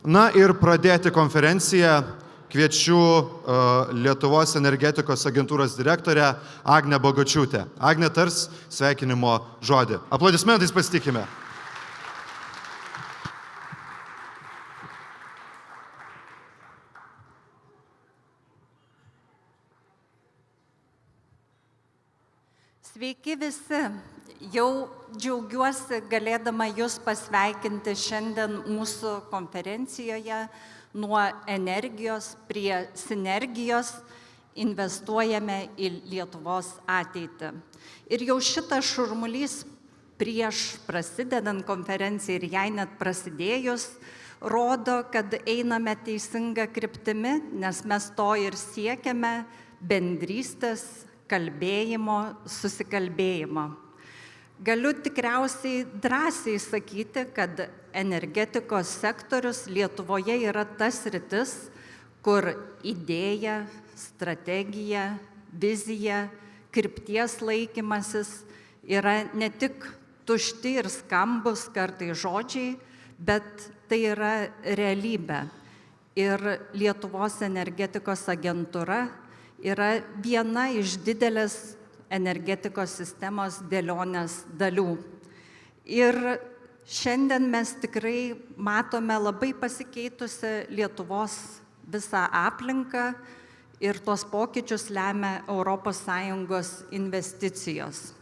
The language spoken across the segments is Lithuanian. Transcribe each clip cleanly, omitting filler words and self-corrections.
Na ir pradėti konferenciją kviečiu Lietuvos energetikos agentūros direktorę Agnę Bogočiūtę. Agnė tars sveikinimo žodį. Aplodismentais pasitikime. Sveiki visi. Jau džiaugiuosi galėdama Jūs pasveikinti šiandien mūsų konferencijoje nuo energijos prie sinergijos investuojame į Lietuvos ateitį. Ir jau šitas šurmulys prieš prasidedant konferencijai ir jai net prasidėjus rodo, kad einame teisinga kryptimi, nes mes to ir siekiame bendrystės, kalbėjimo, susikalbėjimo. Galiu tikriausiai drąsiai sakyti, kad energetikos sektorius Lietuvoje yra tas sritis, kur idėja, strategija, vizija, krypties laikymasis yra ne tik tušti ir skambus kartais žodžiai, bet tai yra realybė. Ir Lietuvos energetikos agentūra yra viena iš didelės energetikos sistemos dėlionės dalių. Ir šiandien mes tikrai matome labai pasikeitusią Lietuvos visą aplinką ir tuos pokyčius lemia ES investicijos.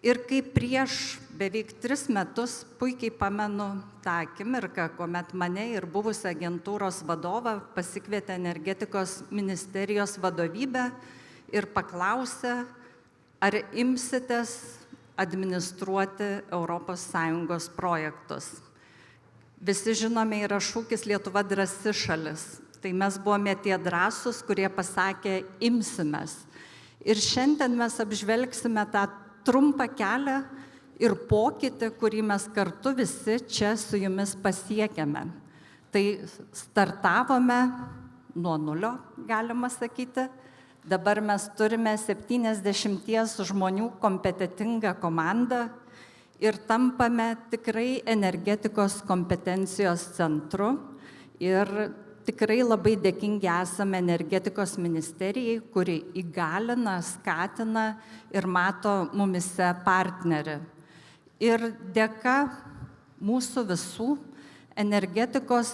Ir kaip prieš beveik 3 metus, puikiai pamenu tą akimirką, kuomet mane ir buvusią agentūros vadovą pasikvietė energetikos ministerijos vadovybė ir paklausė, ar imsitės administruoti ES projektus. Visi žinome, yra šūkis Lietuva drąsi šalis. Tai mes buvome tie drąsūs, kurie pasakė imsimės. Ir šiandien mes apžvelgsime tą trumpą kelią ir pokytį, kurį mes kartu visi čia su jumis pasiekėme. Tai startavome nuo nulio, galima sakyti. Dabar mes turime 70 žmonių kompetentingą komandą ir tampame tikrai energetikos kompetencijos centru. Ir tikrai labai dėkingi esame energetikos ministerijai, kuri įgalina, skatina ir mato mumise partnerį. Ir dėka mūsų visų energetikos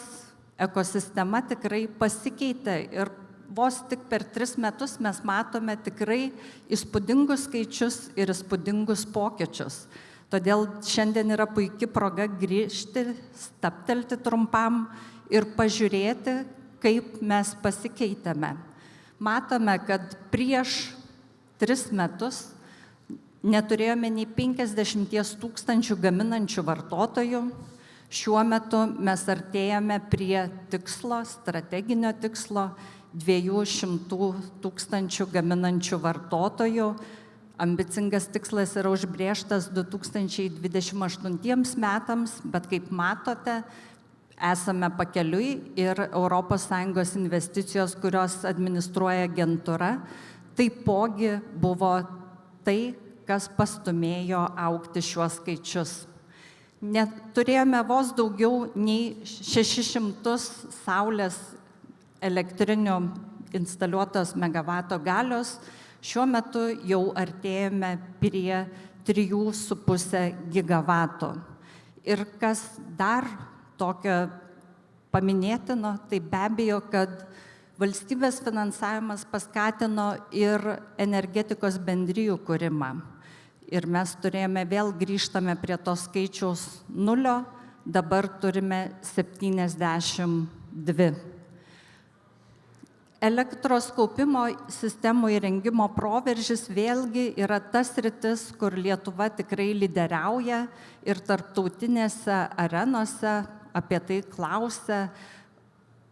ekosistema tikrai pasikeitė ir vos tik per 3 metus mes matome tikrai įspūdingus skaičius ir įspūdingus pokyčius. Todėl šiandien yra puikia proga grįžti, stabtelti trumpam ir pažiūrėti, kaip mes pasikeitėme. Matome, kad prieš 3 metus neturėjome nei 50 000 gaminančių vartotojų. Šiuo metu mes artėjame prie tikslo, strateginio tikslo 200 000 gaminančių vartotojų. Ambicingas tikslas yra užbrėžtas 2028 metams, bet kaip matote, esame pakeliui ir ES investicijos, kurios administruoja agentūra, taipogi buvo tai, kas pastumėjo augti šiuos skaičius. Turėjome vos daugiau nei 600 saulės elektrinių instaliuotos megavato galios, šiuo metu jau artėjame prie 3,5 gigavatų. Ir kas dar tokio paminėtino, tai be abejo, kad valstybės finansavimas paskatino ir energetikos bendrijų kūrimą. Ir mes vėl grįžtame prie to skaičiaus 0, dabar turime 72. Elektros kaupimo sistemų įrengimo proveržis vėlgi yra tas sritis, kur Lietuva tikrai lyderiauja ir tarptautinėse arenose apie tai klausia,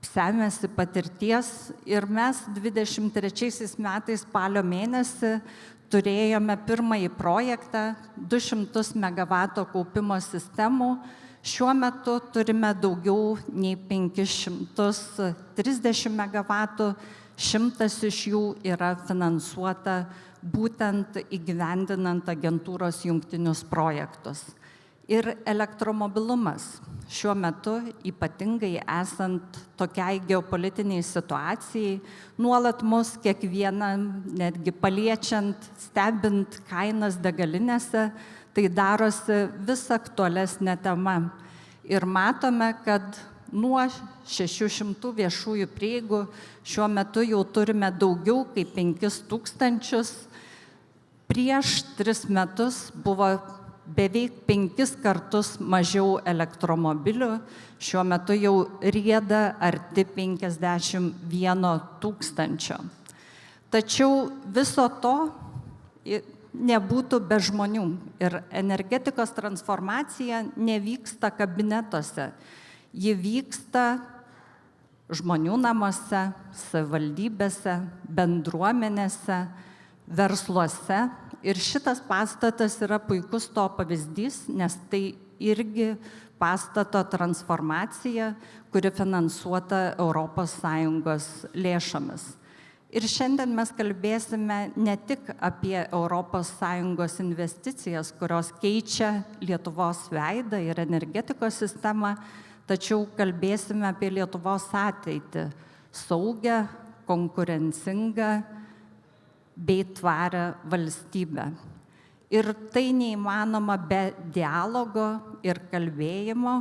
semiasi patirties. Ir mes 23 metais spalio mėnesį turėjome pirmąjį projektą 200 megavato kaupimo sistemų. Šiuo metu turime daugiau nei 530 megavatų, 100 iš jų yra finansuota būtent įgyvendinant agentūros jungtinius projektus. Ir elektromobilumas. Šiuo metu, ypatingai esant tokiai geopolitiniai situacijai, nuolat mus kiekvieną, netgi paliečiant, stebint kainas degalinėse, tai darosi vis aktualesnė tema. Ir matome, kad nuo 600 viešųjų prieigų šiuo metu jau turime daugiau kaip 5000. Prieš 3 metus buvo beveik 5 kartus mažiau elektromobilių, šiuo metu jau rieda arti 51 000. Tačiau viso to nebūtų be žmonių ir energetikos transformacija nevyksta kabinetuose, ji vyksta žmonių namuose, savivaldybėse, bendruomenėse, versluose. Ir šitas pastatas yra puikus to pavyzdys, nes tai irgi pastato transformacija, kuri finansuota ES lėšomis. Ir šiandien mes kalbėsime ne tik apie ES investicijas, kurios keičia Lietuvos veidą ir energetikos sistemą, tačiau kalbėsime apie Lietuvos ateitį, saugę, konkurencingą bei tvarę valstybę. Ir tai neįmanoma be dialogo ir kalbėjimo.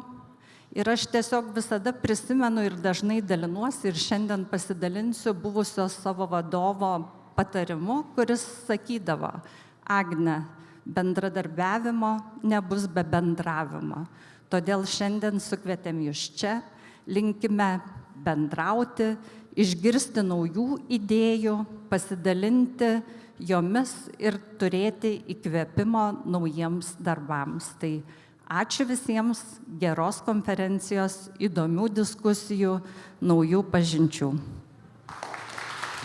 Ir aš tiesiog visada prisimenu ir dažnai dalinuosi ir šiandien pasidalinsiu buvusio savo vadovo patarimu, kuris sakydavo: Agne, bendradarbiavimo nebus be bendravimo. Todėl šiandien sukvietėm jūs čia, linkime bendrauti, išgirsti naujų idėjų, pasidalinti jomis ir turėti įkvėpimo naujiems darbams. Tai ačiū visiems, geros konferencijos, įdomių diskusijų, naujų pažinčių.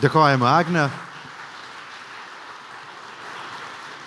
Dėkojame, Agne.